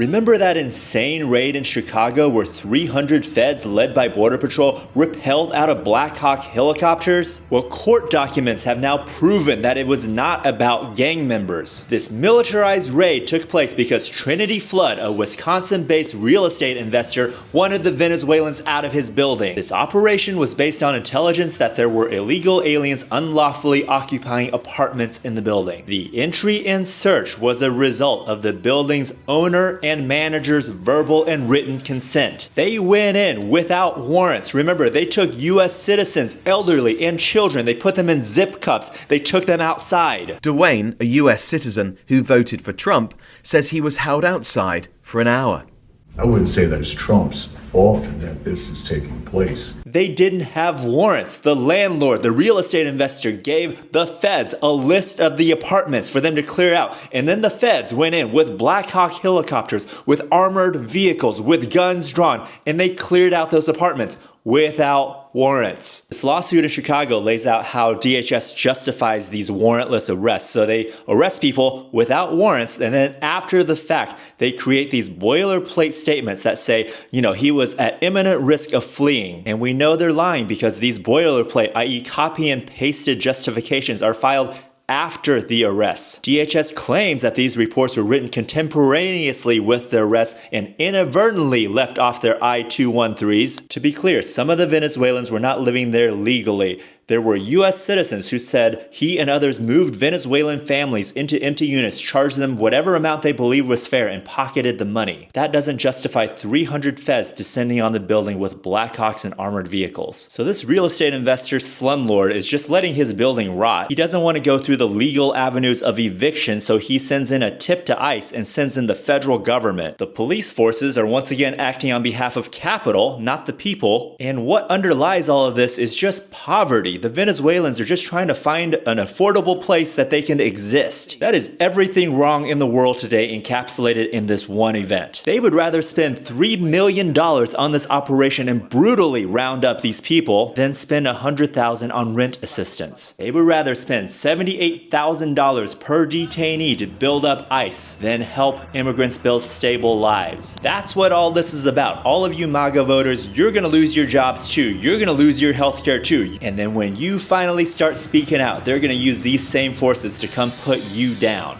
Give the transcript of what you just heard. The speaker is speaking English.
Remember that insane raid in Chicago where 300 feds led by Border Patrol repelled out of Blackhawk helicopters? Well, court documents have now proven that it was not about gang members. This militarized raid took place because Trinity Flood, a Wisconsin-based real estate investor, wanted the Venezuelans out of his building. This operation was based on intelligence that there were illegal aliens unlawfully occupying apartments in the building. The entry and search was a result of the building's owner and manager's verbal and written consent. They went in without warrants. Remember, they took U.S. citizens, elderly, and children. They put them in zip cups. They took them outside. Dwayne, a U.S. citizen who voted for Trump, says he was held outside for an hour. I wouldn't say that it's Trump's fault that this is taking place. They didn't have warrants. The landlord, the real estate investor, gave the feds a list of the apartments for them to clear out. And then the feds went in with Blackhawk helicopters, with armored vehicles, with guns drawn, and they cleared out those apartments without warrants. This lawsuit in Chicago lays out how DHS justifies these warrantless arrests. So they arrest people without warrants, and then after the fact, they create these boilerplate statements that say, he was at imminent risk of fleeing. And we know they're lying because these boilerplate, i.e. copy and pasted justifications, are filed after the arrest. DHS claims that these reports were written contemporaneously with the arrest and inadvertently left off their I-213s. To be clear, some of the Venezuelans were not living there legally. There were U.S. citizens who said he and others moved Venezuelan families into empty units, charged them whatever amount they believed was fair, and pocketed the money. That doesn't justify 300 feds descending on the building with Blackhawks and armored vehicles. So this real estate investor, Slumlord, is just letting his building rot. He doesn't want to go through the legal avenues of eviction, so he sends in a tip to ICE and sends in the federal government. The police forces are once again acting on behalf of capital, not the people. And what underlies all of this is just poverty. The Venezuelans are just trying to find an affordable place that they can exist. That is everything wrong in the world today encapsulated in this one event. They would rather spend $3 million on this operation and brutally round up these people than spend $100,000 on rent assistance. They would rather spend $78,000 per detainee to build up ICE than help immigrants build stable lives. That's what all this is about. All of you MAGA voters, you're gonna lose your jobs too. You're gonna lose your healthcare too. And then when you finally start speaking out, they're gonna use these same forces to come put you down.